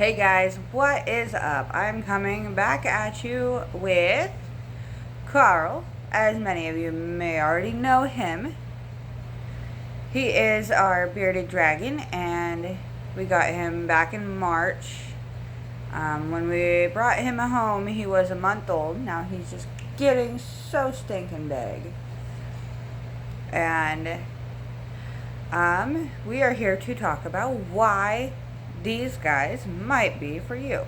Hey guys, what is up? I'm coming back at you with Carl. As many of you may already know him, he is our bearded dragon, and we got him back in March. When we brought him home, he was a month old. Now he's just getting so stinking big. And we are here to talk about why these guys might be for you.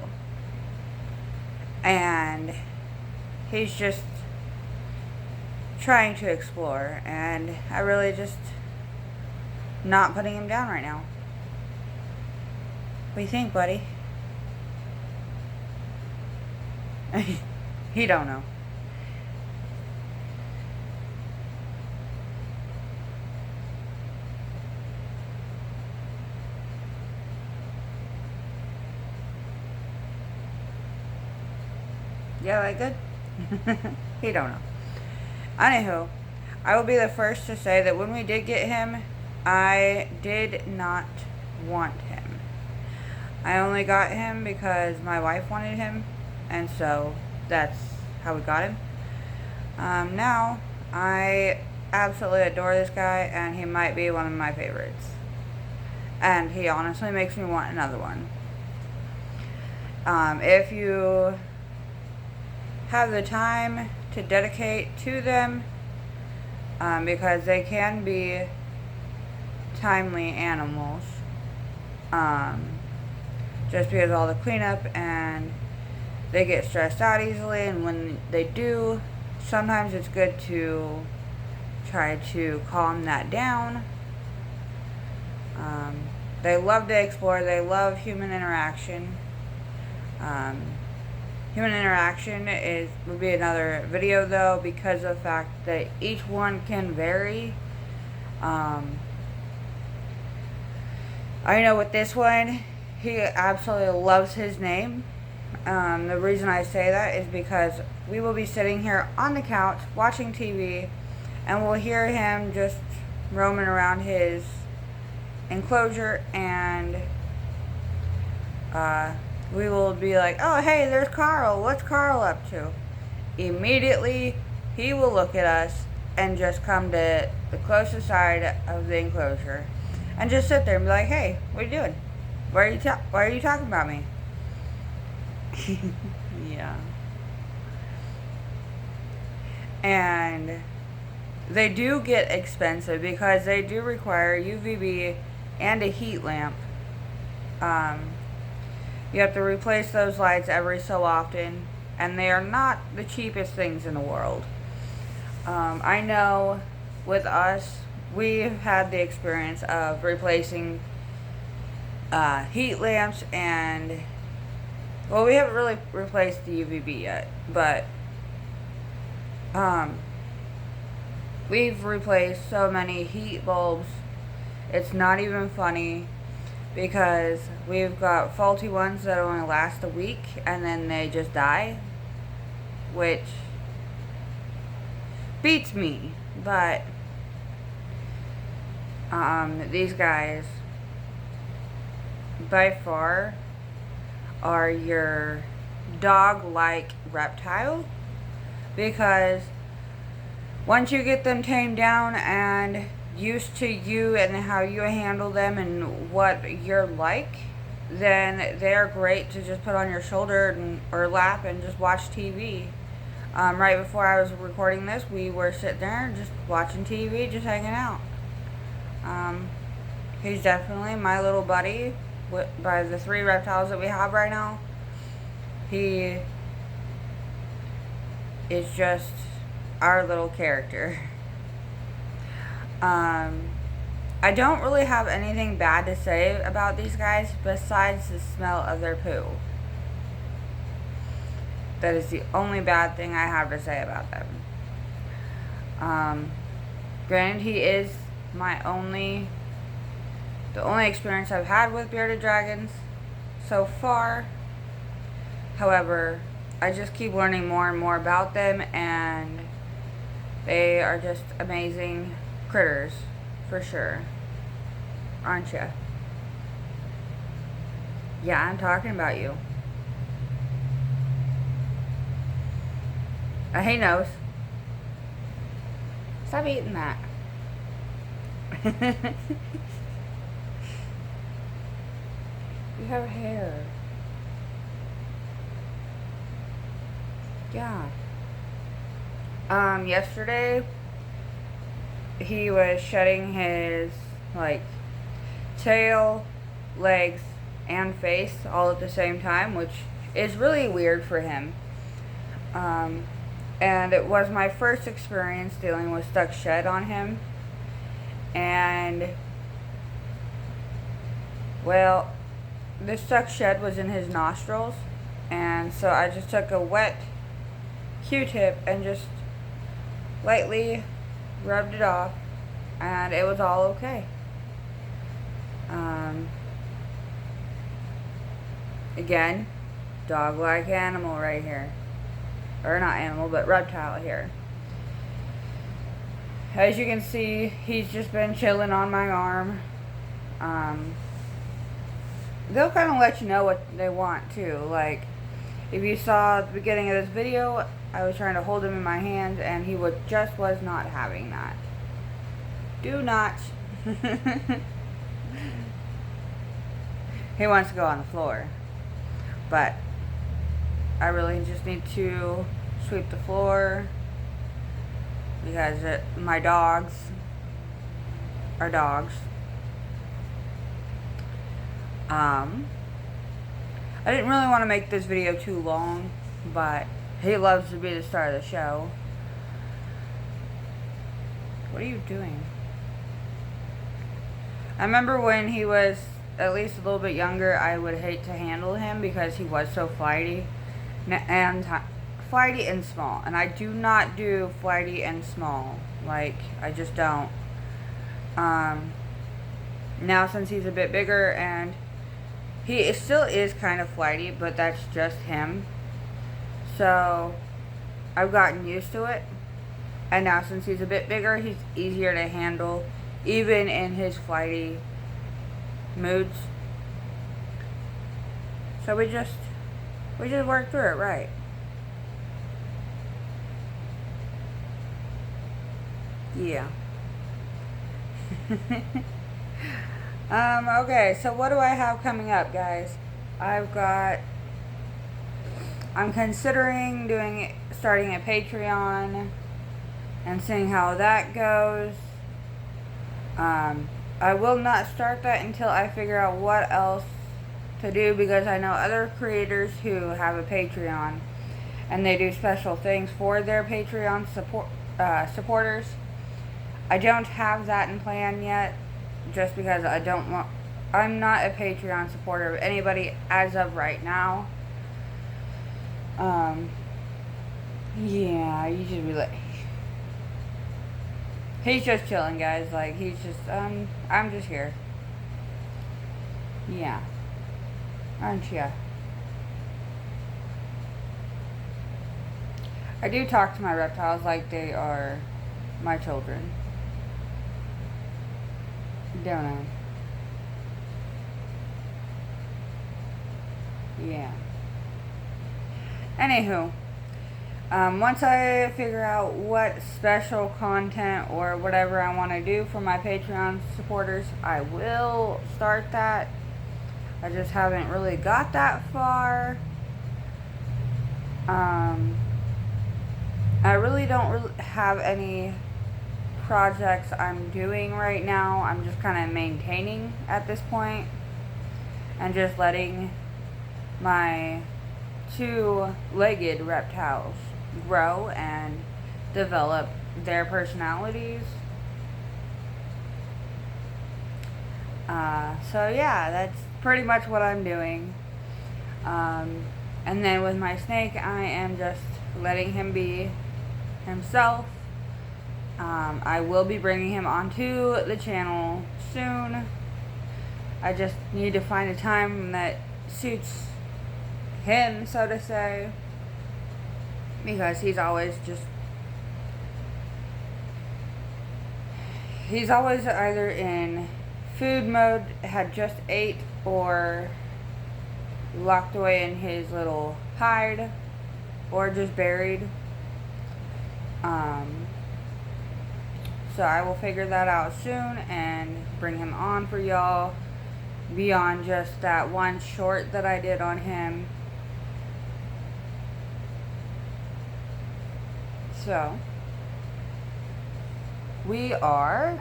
And he's just trying to explore, and I really just not putting him down right now. What do you think, buddy? He don't know. Yeah, like good? He don't know. Anywho, I will be the first to say that when we did get him, I did not want him. I only got him because my wife wanted him, and so that's how we got him. Now, I absolutely adore this guy, and he might be one of my favorites. And he honestly makes me want another one. If you have the time to dedicate to them, because they can be timely animals, just because of all the cleanup, and they get stressed out easily, and when they do, sometimes it's good to try to calm that down. They love to explore, they love human interaction. Human interaction would be another video though, because of the fact that each one can vary. I know with this one, he absolutely loves his name. The reason I say that is because we will be sitting here on the couch watching TV, and we'll hear him just roaming around his enclosure, and we will be like, oh hey, there's Carl, what's Carl up to? Immediately he will look at us and just come to the closest side of the enclosure and just sit there and be like, hey, what are you doing? Why are you talking about me? Yeah. And they do get expensive because they do require UVB and a heat lamp. You have to replace those lights every so often, and they are not the cheapest things in the world. I know with us, we've had the experience of replacing heat lamps, and well, we haven't really replaced the UVB yet, but we've replaced so many heat bulbs, it's not even funny, because we've got faulty ones that only last a week and then they just die, which beats me. But these guys by far are your dog-like reptile, because once you get them tamed down and used to you and how you handle them and what you're like, then they're great to just put on your shoulder or lap and just watch TV. Right before I was recording this, we were sitting there just watching TV, just hanging out. He's definitely my little buddy. By the 3 reptiles that we have right now, he is just our little character. I don't really have anything bad to say about these guys besides the smell of their poo. That is the only bad thing I have to say about them. Granted, he is the only experience I've had with bearded dragons so far. However, I just keep learning more and more about them, and they are just amazing critters, for sure. Aren't ya? Yeah, I'm talking about you. He knows. Stop eating that. You have hair. Yeah. Yesterday, he was shedding his, like, tail, legs, and face all at the same time, which is really weird for him. And it was my first experience dealing with stuck shed on him. And, well, the stuck shed was in his nostrils. And so I just took a wet Q-tip and just lightly rubbed it off. And it was all okay. Again, dog-like animal right here. Or not animal, but reptile here. As you can see, he's just been chilling on my arm. They'll kind of let you know what they want too. Like, if you saw at the beginning of this video, I was trying to hold him in my hands, and he just was not having that. Do not. He wants to go on the floor. But I really just need to sweep the floor because my dogs are dogs. I didn't really want to make this video too long, but he loves to be the star of the show. What are you doing? I remember when he was at least a little bit younger, I would hate to handle him because he was so flighty and small. And I do not do flighty and small. Like, I just don't. Now since he's a bit bigger, and he still is kind of flighty, but that's just him. So I've gotten used to it. And now since he's a bit bigger, he's easier to handle, even in his flighty moods. So we just work through it, right? Yeah. Okay, so what do I have coming up, guys? I'm considering starting a Patreon and seeing how that goes. I will not start that until I figure out what else to do, because I know other creators who have a Patreon and they do special things for their Patreon supporters. I don't have that in plan yet, just because I'm not a Patreon supporter of anybody as of right now. Yeah, you should be like, he's just chilling, guys. Like, he's just, I'm just here. Yeah. Aren't ya? I do talk to my reptiles like they are my children. Don't I? Yeah. Anywho, once I figure out what special content or whatever I want to do for my Patreon supporters, I will start that. I just haven't really got that far. I really don't have any projects I'm doing right now. I'm just kind of maintaining at this point and just letting my two-legged reptiles grow and develop their personalities. So yeah, that's pretty much what I'm doing. And then with my snake, I am just letting him be himself. I will be bringing him onto the channel soon. I just need to find a time that suits him, so to say, because he's always either in food mode, had just ate, or locked away in his little hide or just buried. So I will figure that out soon and bring him on for y'all beyond just that one short that I did on him. So we are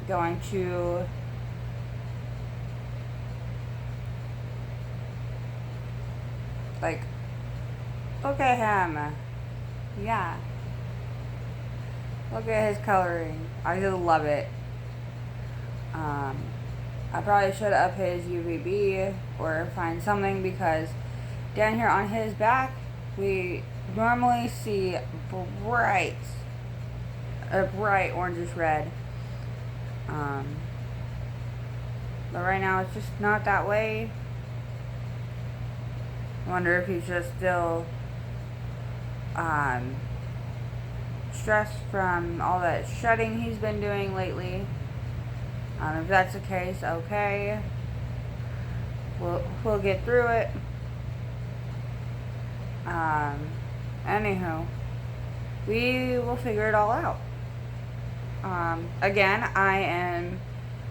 going to look at him. Yeah. Look at his coloring. I just love it. I probably should up his UVB or find something, because down here on his back we normally see a bright orangish red. But right now it's just not that way. I wonder if he's just still stressed from all that shedding he's been doing lately. If that's the case, okay, we'll get through it. Anywho, we will figure it all out. Again, I am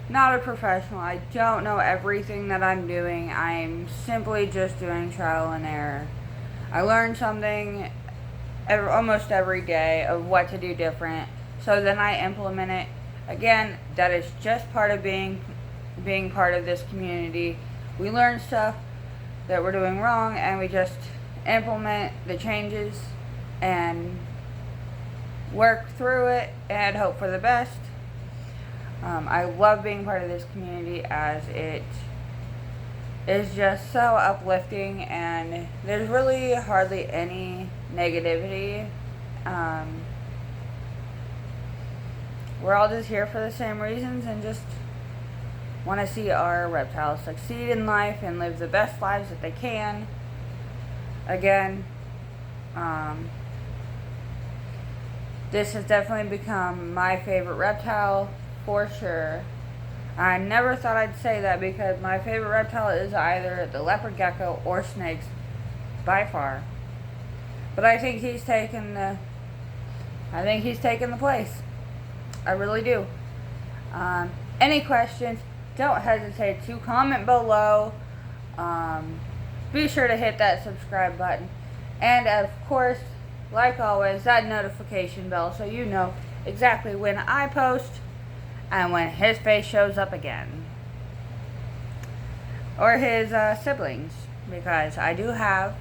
not a professional. I don't know everything that I'm doing. I'm simply just doing trial and error. I learn something almost every day of what to do different, so then I implement it. Again, that is just part of being part of this community. We learn stuff that we're doing wrong, and we just implement the changes and work through it and hope for the best. I love being part of this community, as it is just so uplifting, and there's really hardly any negativity. We're all just here for the same reasons and just want to see our reptiles succeed in life and live the best lives that they can. Again, this has definitely become my favorite reptile for sure. I never thought I'd say that, because my favorite reptile is either the leopard gecko or snakes by far. But I think he's taken the place. I really do. Any questions, don't hesitate to comment below. Be sure to hit that subscribe button. And of course, like always, that notification bell, so you know exactly when I post and when his face shows up again. Or his siblings, because I do have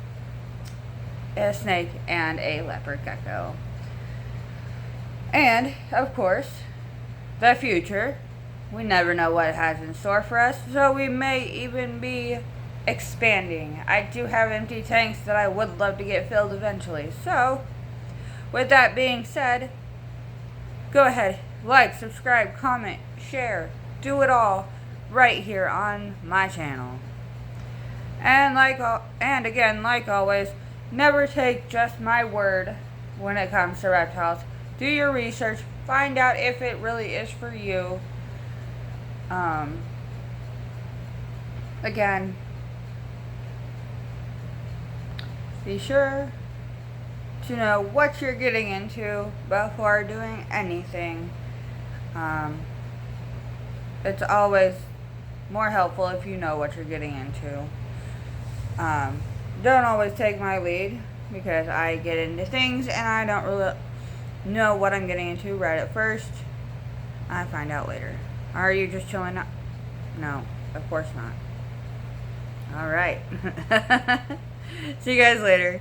a snake and a leopard gecko. And, of course, the future. We never know what it has in store for us, so we may even be expanding. I do have empty tanks that I would love to get filled eventually. So, with that being said, go ahead, like, subscribe, comment, share, do it all right here on my channel. And again, like always, never take just my word when it comes to reptiles. Do your research, find out if it really is for you. Again, be sure to know what you're getting into before doing anything. It's always more helpful if you know what you're getting into. Don't always take my lead, because I get into things and I don't really know what I'm getting into right at first. I find out later. Are you just chilling out? No, of course not. Alright. See you guys later.